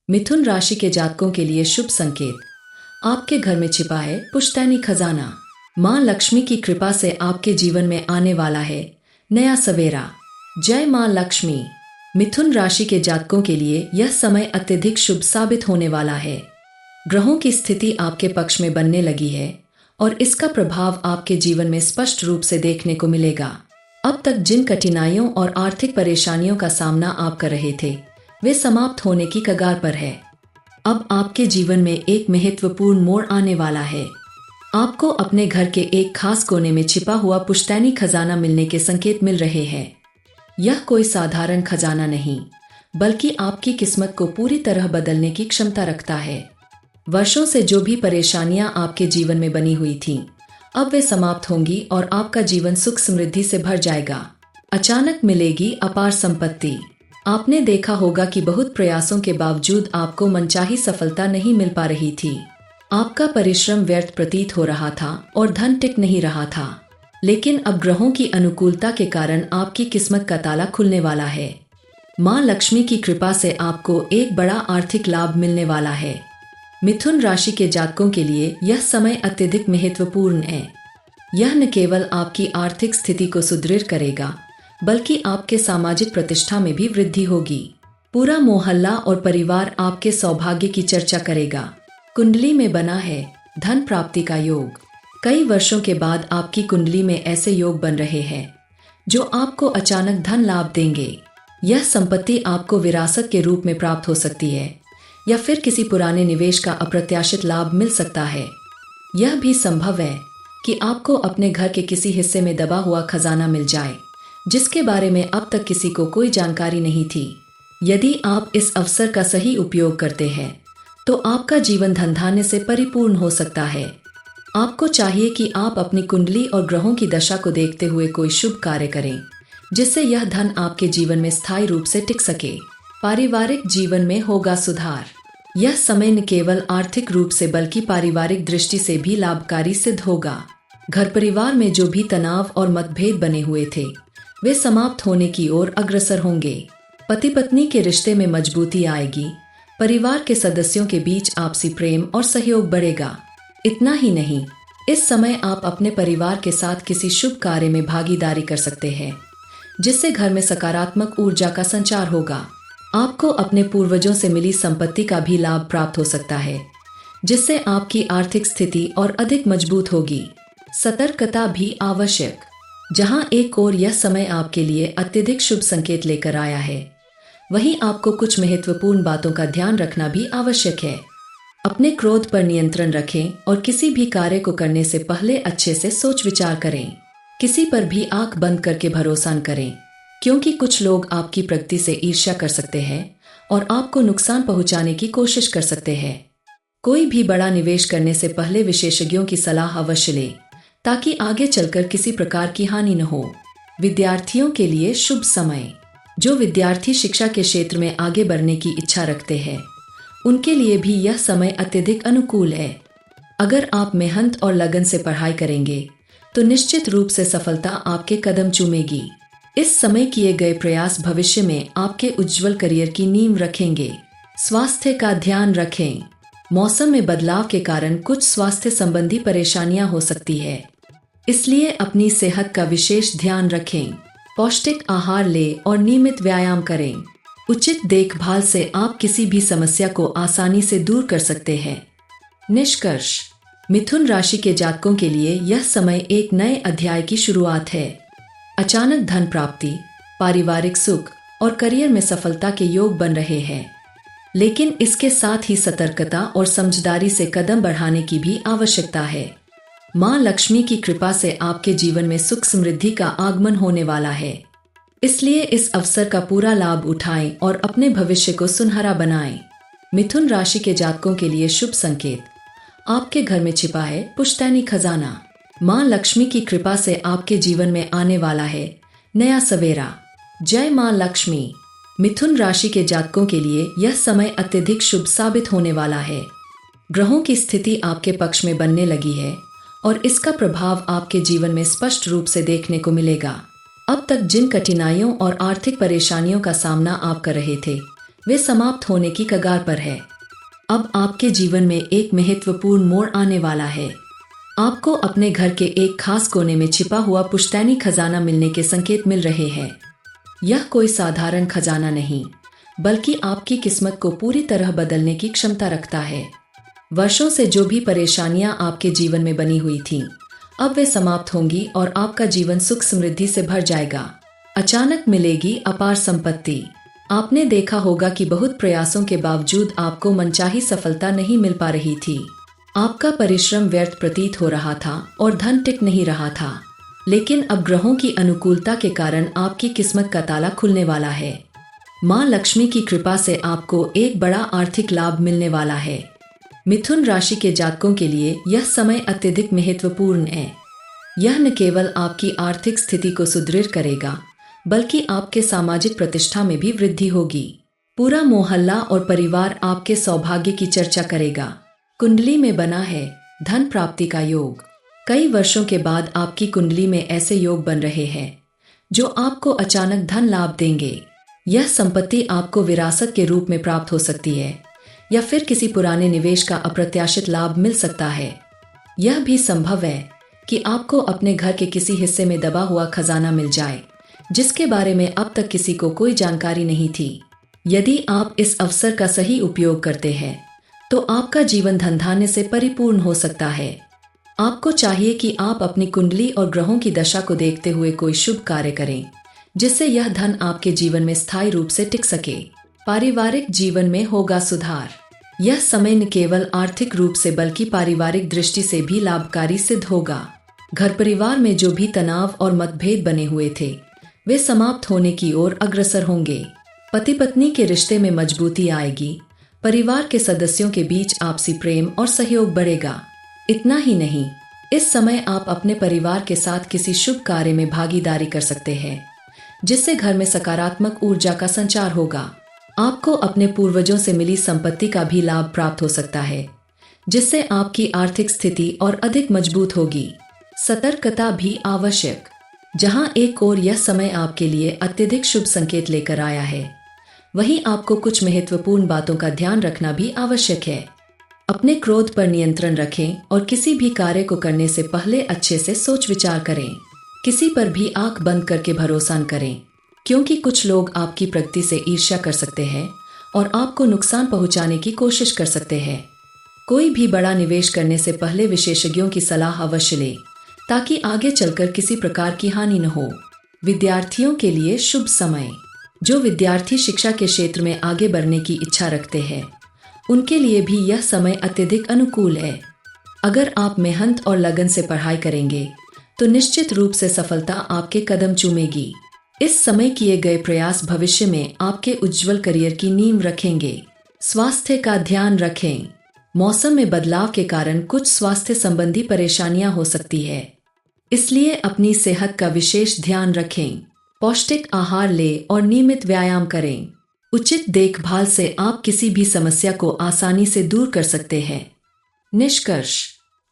मिथुन राशि के जातकों के लिए शुभ संकेत। आपके घर में छिपा है पुश्तैनी खजाना। माँ लक्ष्मी की कृपा से आपके जीवन में आने वाला है नया सवेरा। जय माँ लक्ष्मी। मिथुन राशि के जातकों के लिए यह समय अत्यधिक शुभ साबित होने वाला है। ग्रहों की स्थिति आपके पक्ष में बनने लगी है और इसका प्रभाव आपके जीवन में स्पष्ट रूप से देखने को मिलेगा। अब तक जिन कठिनाइयों और आर्थिक परेशानियों का सामना आप कर रहे थे, वे समाप्त होने की कगार पर है। अब आपके जीवन में एक महत्वपूर्ण मोड़ आने वाला है। आपको अपने घर के एक खास कोने में छिपा हुआ पुश्तैनी खजाना मिलने के संकेत मिल रहे हैं। यह कोई साधारण खजाना नहीं, बल्कि आपकी किस्मत को पूरी तरह बदलने की क्षमता रखता है। वर्षों से जो भी परेशानियां आपके जीवन में बनी हुई थीं, अब वे समाप्त होंगी और आपका जीवन सुख समृद्धि से भर जाएगा। अचानक मिलेगी अपार संपत्ति। आपने देखा होगा कि बहुत प्रयासों के बावजूद आपको मनचाही सफलता नहीं मिल पा रही थी। आपका परिश्रम व्यर्थ प्रतीत हो रहा था और धन टिक नहीं रहा था। लेकिन अब ग्रहों की अनुकूलता के कारण आपकी किस्मत का ताला खुलने वाला है। माँ लक्ष्मी की कृपा से आपको एक बड़ा आर्थिक लाभ मिलने वाला है। मिथुन राशि के जातकों के लिए यह समय अत्यधिक महत्वपूर्ण है। यह न केवल आपकी आर्थिक स्थिति को सुदृढ़ करेगा, बल्कि आपके सामाजिक प्रतिष्ठा में भी वृद्धि होगी। पूरा मोहल्ला और परिवार आपके सौभाग्य की चर्चा करेगा। कुंडली में बना है धन प्राप्ति का योग। कई वर्षों के बाद आपकी कुंडली में ऐसे योग बन रहे हैं जो आपको अचानक धन लाभ देंगे। यह संपत्ति आपको विरासत के रूप में प्राप्त हो सकती है या फिर किसी पुराने निवेश का अप्रत्याशित लाभ मिल सकता है। यह भी संभव है कि आपको अपने घर के किसी हिस्से में दबा हुआ खजाना मिल जाए, जिसके बारे में अब तक किसी को कोई जानकारी नहीं थी। यदि आप इस अवसर का सही उपयोग करते हैं, तो आपका जीवन धन धान्य से परिपूर्ण हो सकता है। आपको चाहिए कि आप अपनी कुंडली और ग्रहों की दशा को देखते हुए कोई शुभ कार्य करें, जिससे यह धन आपके जीवन में स्थायी रूप से टिक सके। पारिवारिक जीवन में होगा सुधार। यह समय न केवल आर्थिक रूप से बल्कि पारिवारिक दृष्टि से भी लाभकारी सिद्ध होगा। घर परिवार में जो भी तनाव और मतभेद बने हुए थे, वे समाप्त होने की ओर अग्रसर होंगे। पति पत्नी के रिश्ते में मजबूती आएगी। परिवार के सदस्यों के बीच आपसी प्रेम और सहयोग बढ़ेगा। इतना ही नहीं, इस समय आप अपने परिवार के साथ किसी शुभ कार्य में भागीदारी कर सकते हैं, जिससे घर में सकारात्मक ऊर्जा का संचार होगा। आपको अपने पूर्वजों से मिली संपत्ति का भी लाभ प्राप्त हो सकता है, जिससे आपकी आर्थिक स्थिति और अधिक मजबूत होगी। सतर्कता भी आवश्यक। जहां एक ओर यह समय आपके लिए अत्यधिक शुभ संकेत लेकर आया है, वहीं आपको कुछ महत्वपूर्ण बातों का ध्यान रखना भी आवश्यक है। अपने क्रोध पर नियंत्रण रखें और किसी भी कार्य को करने से पहले अच्छे से सोच विचार करें। किसी पर भी आंख बंद करके भरोसा न करें, क्योंकि कुछ लोग आपकी प्रगति से ईर्ष्या कर सकते हैं और आपको नुकसान पहुंचाने की कोशिश कर सकते हैं। कोई भी बड़ा निवेश करने से पहले विशेषज्ञों की सलाह अवश्य लें, ताकि आगे चलकर किसी प्रकार की हानि न हो। विद्यार्थियों के लिए शुभ समय। जो विद्यार्थी शिक्षा के क्षेत्र में आगे बढ़ने की इच्छा रखते हैं, उनके लिए भी यह समय अत्यधिक अनुकूल है। अगर आप मेहनत और लगन से पढ़ाई करेंगे, तो निश्चित रूप से सफलता आपके कदम चूमेगी। इस समय किए गए प्रयास भविष्य में आपके उज्जवल करियर की नींव रखेंगे। स्वास्थ्य का ध्यान रखें। मौसम में बदलाव के कारण कुछ स्वास्थ्य संबंधी परेशानियां हो सकती है, इसलिए अपनी सेहत का विशेष ध्यान रखें। पौष्टिक आहार लें और नियमित व्यायाम करें। उचित देखभाल से आप किसी भी समस्या को आसानी से दूर कर सकते हैं। निष्कर्ष। मिथुन राशि के जातकों के लिए यह समय एक नए अध्याय की शुरुआत है। अचानक धन प्राप्ति, पारिवारिक सुख और करियर में सफलता के योग बन रहे हैं, लेकिन इसके साथ ही सतर्कता और समझदारी से कदम बढ़ाने की भी आवश्यकता है। माँ लक्ष्मी की कृपा से आपके जीवन में सुख समृद्धि का आगमन होने वाला है, इसलिए इस अवसर का पूरा लाभ उठाएं और अपने भविष्य को सुनहरा बनाएं। मिथुन राशि के जातकों के लिए शुभ संकेत। आपके घर में छिपा है पुश्तैनी खजाना। माँ लक्ष्मी की कृपा से आपके जीवन में आने वाला है नया सवेरा। जय माँ लक्ष्मी। मिथुन राशि के जातकों के लिए यह समय अत्यधिक शुभ साबित होने वाला है। ग्रहों की स्थिति आपके पक्ष में बनने लगी है और इसका प्रभाव आपके जीवन में स्पष्ट रूप से देखने को मिलेगा। अब तक जिन कठिनाइयों और आर्थिक परेशानियों का सामना आप कर रहे थे, वे समाप्त होने की कगार पर है। अब आपके जीवन में एक महत्वपूर्ण मोड़ आने वाला है। आपको अपने घर के एक खास कोने में छिपा हुआ पुश्तैनी खजाना मिलने के संकेत मिल रहे हैं। यह कोई साधारण खजाना नहीं, बल्कि आपकी किस्मत को पूरी तरह बदलने की क्षमता रखता है। वर्षों से जो भी परेशानियां आपके जीवन में बनी हुई थीं, अब वे समाप्त होंगी और आपका जीवन सुख समृद्धि से भर जाएगा। अचानक मिलेगी अपार संपत्ति। आपने देखा होगा कि बहुत प्रयासों के बावजूद आपको मनचाही सफलता नहीं मिल पा रही थी। आपका परिश्रम व्यर्थ प्रतीत हो रहा था और धन टिक नहीं रहा था। लेकिन अब ग्रहों की अनुकूलता के कारण आपकी किस्मत का ताला खुलने वाला है। मां लक्ष्मी की कृपा से आपको एक बड़ा आर्थिक लाभ मिलने वाला है। मिथुन राशि के जातकों के लिए यह समय अत्यधिक महत्वपूर्ण है। यह न केवल आपकी आर्थिक स्थिति को सुदृढ़ करेगा, बल्कि आपके सामाजिक प्रतिष्ठा में भी वृद्धि होगी। पूरा मोहल्ला और परिवार आपके सौभाग्य की चर्चा करेगा। कुंडली में बना है धन प्राप्ति का योग। कई वर्षों के बाद आपकी कुंडली में ऐसे योग बन रहे हैं जो आपको अचानक धन लाभ देंगे। यह संपत्ति आपको विरासत के रूप में प्राप्त हो सकती है, या फिर किसी पुराने निवेश का अप्रत्याशित लाभ मिल सकता है। यह भी संभव है कि आपको अपने घर के किसी हिस्से में दबा हुआ खजाना मिल जाए, जिसके बारे में अब तक किसी को कोई जानकारी नहीं थी। यदि आप इस अवसर का सही उपयोग करते हैं, तो आपका जीवन धन धान्य से परिपूर्ण हो सकता है। आपको चाहिए कि आप अपनी कुंडली और ग्रहों की दशा को देखते हुए कोई शुभ कार्य करें, जिससे यह धन आपके जीवन में स्थायी रूप से टिक सके। पारिवारिक जीवन में होगा सुधार। यह समय न केवल आर्थिक रूप से बल्कि पारिवारिक दृष्टि से भी लाभकारी सिद्ध होगा। घर परिवार में जो भी तनाव और मतभेद बने हुए थे, वे समाप्त होने की ओर अग्रसर होंगे। पति पत्नी के रिश्ते में मजबूती आएगी। परिवार के सदस्यों के बीच आपसी प्रेम और सहयोग बढ़ेगा। इतना ही नहीं, इस समय आप अपने परिवार के साथ किसी शुभ कार्य में भागीदारी कर सकते हैं, जिससे घर में सकारात्मक ऊर्जा का संचार होगा। आपको अपने पूर्वजों से मिली संपत्ति का भी लाभ प्राप्त हो सकता है, जिससे आपकी आर्थिक स्थिति और अधिक मजबूत होगी। सतर्कता भी आवश्यक। जहां एक ओर यह समय आपके लिए अत्यधिक शुभ संकेत लेकर आया है, वहीं आपको कुछ महत्वपूर्ण बातों का ध्यान रखना भी आवश्यक है। अपने क्रोध पर नियंत्रण रखें और किसी भी कार्य को करने से पहले अच्छे से सोच विचार करें। किसी पर भी आंख बंद करके भरोसा न करें, क्योंकि कुछ लोग आपकी प्रगति से ईर्ष्या कर सकते हैं और आपको नुकसान पहुंचाने की कोशिश कर सकते हैं। कोई भी बड़ा निवेश करने से पहले विशेषज्ञों की सलाह अवश्य लें, ताकि आगे चलकर किसी प्रकार की हानि न हो। विद्यार्थियों के लिए शुभ समय। जो विद्यार्थी शिक्षा के क्षेत्र में आगे बढ़ने की इच्छा रखते हैं, उनके लिए भी यह समय अत्यधिक अनुकूल है। अगर आप मेहनत और लगन से पढ़ाई करेंगे, तो निश्चित रूप से सफलता आपके कदम चूमेगी। इस समय किए गए प्रयास भविष्य में आपके उज्जवल करियर की नींव रखेंगे। स्वास्थ्य का ध्यान रखें। मौसम में बदलाव के कारण कुछ स्वास्थ्य संबंधी परेशानियां हो सकती है, इसलिए अपनी सेहत का विशेष ध्यान रखें। पौष्टिक आहार लें और नियमित व्यायाम करें। उचित देखभाल से आप किसी भी समस्या को आसानी से दूर कर सकते हैं। निष्कर्ष।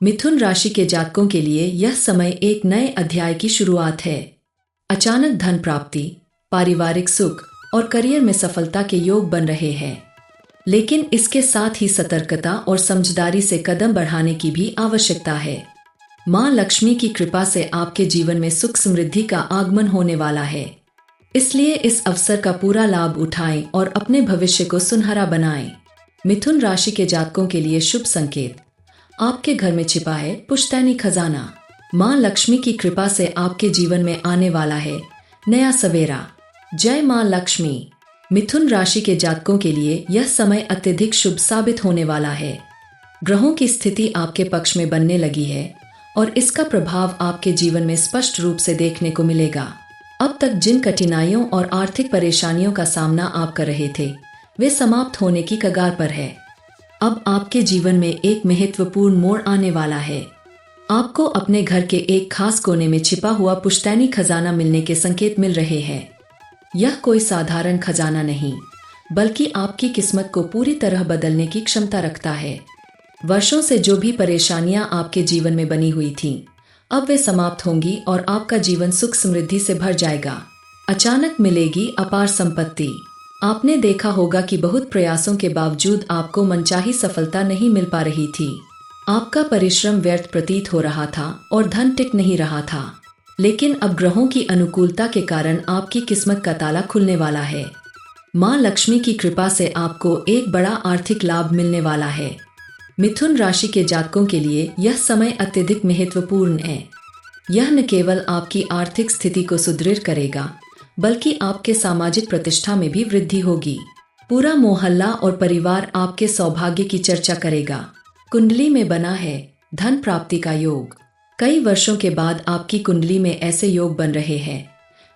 मिथुन राशि के जातकों के लिए यह समय एक नए अध्याय की शुरुआत है। अचानक धन प्राप्ति, पारिवारिक सुख और करियर में सफलता के योग बन रहे हैं, लेकिन इसके साथ ही सतर्कता और समझदारी से कदम बढ़ाने की भी आवश्यकता है। मां लक्ष्मी की कृपा से आपके जीवन में सुख समृद्धि का आगमन होने वाला है, इसलिए इस अवसर का पूरा लाभ उठाएं और अपने भविष्य को सुनहरा बनाएं। मिथुन राशि के जातकों के लिए शुभ संकेत। आपके घर में छिपा है पुश्तैनी खजाना। मां लक्ष्मी की कृपा से आपके जीवन में आने वाला है नया सवेरा। जय मां लक्ष्मी। मिथुन राशि के जातकों के लिए यह समय अत्यधिक शुभ साबित होने वाला है। ग्रहों की स्थिति आपके पक्ष में बनने लगी है और इसका प्रभाव आपके जीवन में स्पष्ट रूप से देखने को मिलेगा। अब तक जिन कठिनाइयों और आर्थिक परेशानियों का सामना आप कर रहे थे, वे समाप्त होने की कगार पर है। अब आपके जीवन में एक महत्वपूर्ण मोड़ आने वाला है। आपको अपने घर के एक खास कोने में छिपा हुआ पुश्तैनी खजाना मिलने के संकेत मिल रहे हैं। यह कोई साधारण खजाना नहीं, बल्कि आपकी किस्मत को पूरी तरह बदलने की क्षमता रखता है। वर्षों से जो भी परेशानियां आपके जीवन में बनी हुई थीं, अब वे समाप्त होंगी और आपका जीवन सुख समृद्धि से भर जाएगा। अचानक मिलेगी अपार संपत्ति। आपने देखा होगा कि बहुत प्रयासों के बावजूद आपको मनचाही सफलता नहीं मिल पा रही थी। आपका परिश्रम व्यर्थ प्रतीत हो रहा था और धन टिक नहीं रहा था। लेकिन अब ग्रहों की अनुकूलता के कारण आपकी किस्मत का ताला खुलने वाला है। माँ लक्ष्मी की कृपा से आपको एक बड़ा आर्थिक लाभ मिलने वाला है। मिथुन राशि के जातकों के लिए यह समय अत्यधिक महत्वपूर्ण है। यह न केवल आपकी आर्थिक स्थिति को सुदृढ़ करेगा, बल्कि आपके सामाजिक प्रतिष्ठा में भी वृद्धि होगी। पूरा मोहल्ला और परिवार आपके सौभाग्य की चर्चा करेगा। कुंडली में बना है धन प्राप्ति का योग। कई वर्षों के बाद आपकी कुंडली में ऐसे योग बन रहे हैं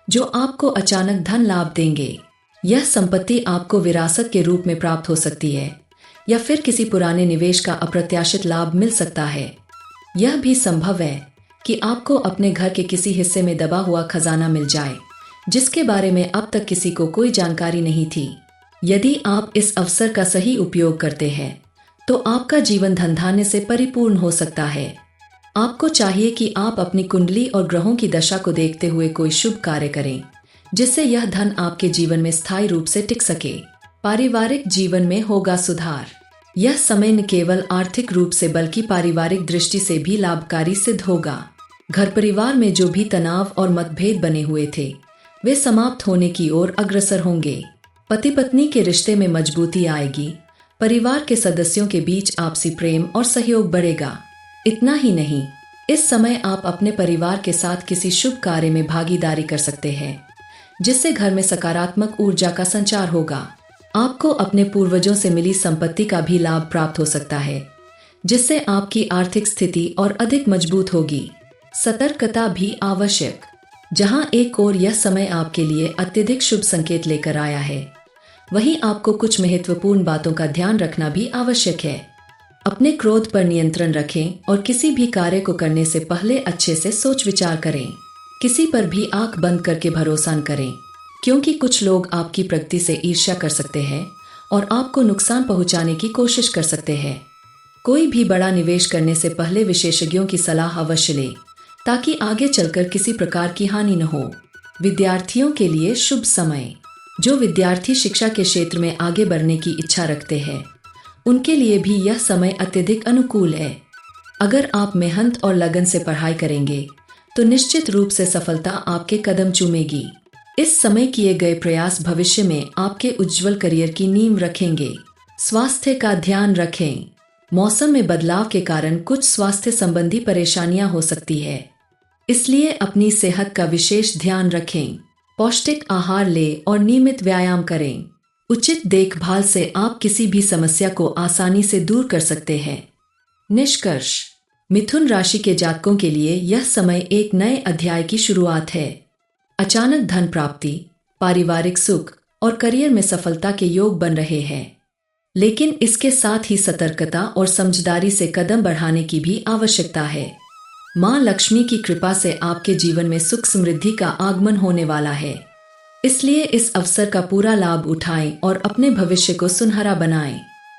जो आपको अचानक धन लाभ देंगे। यह संपत्ति आपको विरासत के रूप में प्राप्त हो सकती है या फिर किसी पुराने निवेश का अप्रत्याशित लाभ मिल सकता है। यह भी संभव है कि आपको अपने घर के किसी हिस्से में दबा हुआ खजाना मिल जाए, जिसके बारे में अब तक किसी को कोई जानकारी नहीं थी। यदि आप इस अवसर का सही उपयोग करते हैं तो आपका जीवन धन धान्य से परिपूर्ण हो सकता है। आपको चाहिए कि आप अपनी कुंडली और ग्रहों की दशा को देखते हुए कोई शुभ कार्य करें, जिससे यह धन आपके जीवन में स्थायी रूप से टिक सके। पारिवारिक जीवन में होगा सुधार। यह समय न केवल आर्थिक रूप से बल्कि पारिवारिक दृष्टि से भी लाभकारी सिद्ध होगा। घर परिवार में जो भी तनाव और मतभेद बने हुए थे, वे समाप्त होने की ओर अग्रसर होंगे। पति पत्नी के रिश्ते में मजबूती आएगी। परिवार के सदस्यों के बीच आपसी प्रेम और सहयोग बढ़ेगा। इतना ही नहीं, इस समय आप अपने परिवार के साथ किसी शुभ कार्य में भागीदारी कर सकते हैं, जिससे घर में सकारात्मक ऊर्जा का संचार होगा। आपको अपने पूर्वजों से मिली संपत्ति का भी लाभ प्राप्त हो सकता है, जिससे आपकी आर्थिक स्थिति और अधिक मजबूत होगी। सतर्कता भी आवश्यक। जहां एक ओर यह समय आपके लिए अत्यधिक शुभ संकेत लेकर आया है, वहीं आपको कुछ महत्वपूर्ण बातों का ध्यान रखना भी आवश्यक है। अपने क्रोध पर नियंत्रण रखें और किसी भी कार्य को करने से पहले अच्छे से सोच विचार करें। किसी पर भी आंख बंद करके भरोसा न करें, क्योंकि कुछ लोग आपकी प्रगति से ईर्ष्या कर सकते हैं और आपको नुकसान पहुंचाने की कोशिश कर सकते हैं। कोई भी बड़ा निवेश करने से पहले विशेषज्ञों की सलाह अवश्य लें, ताकि आगे चलकर किसी प्रकार की हानि न हो। विद्यार्थियों के लिए शुभ समय। जो विद्यार्थी शिक्षा के क्षेत्र में आगे बढ़ने की इच्छा रखते हैं, उनके लिए भी यह समय अत्यधिक अनुकूल है। अगर आप मेहनत और लगन से पढ़ाई करेंगे तो निश्चित रूप से सफलता आपके कदम चूमेगी। इस समय किए गए प्रयास भविष्य में आपके उज्जवल करियर की नींव रखेंगे। स्वास्थ्य का ध्यान रखें। मौसम में बदलाव के कारण कुछ स्वास्थ्य संबंधी परेशानियां हो सकती है, इसलिए अपनी सेहत का विशेष ध्यान रखें। पौष्टिक आहार लें और नियमित व्यायाम करें। उचित देखभाल से आप किसी भी समस्या को आसानी से दूर कर सकते हैं। निष्कर्ष। मिथुन राशि के जातकों के लिए यह समय एक नए अध्याय की शुरुआत है। अचानक धन प्राप्ति, पारिवारिक सुख और करियर में सफलता के योग बन रहे हैं, लेकिन इसके साथ ही सतर्कता और समझदारी से कदम बढ़ाने की भी आवश्यकता है। माँ लक्ष्मी की कृपा से आपके जीवन में सुख समृद्धि का आगमन होने वाला है, इसलिए इस अवसर का पूरा लाभ उठाएं और अपने भविष्य को सुनहरा बनाएं।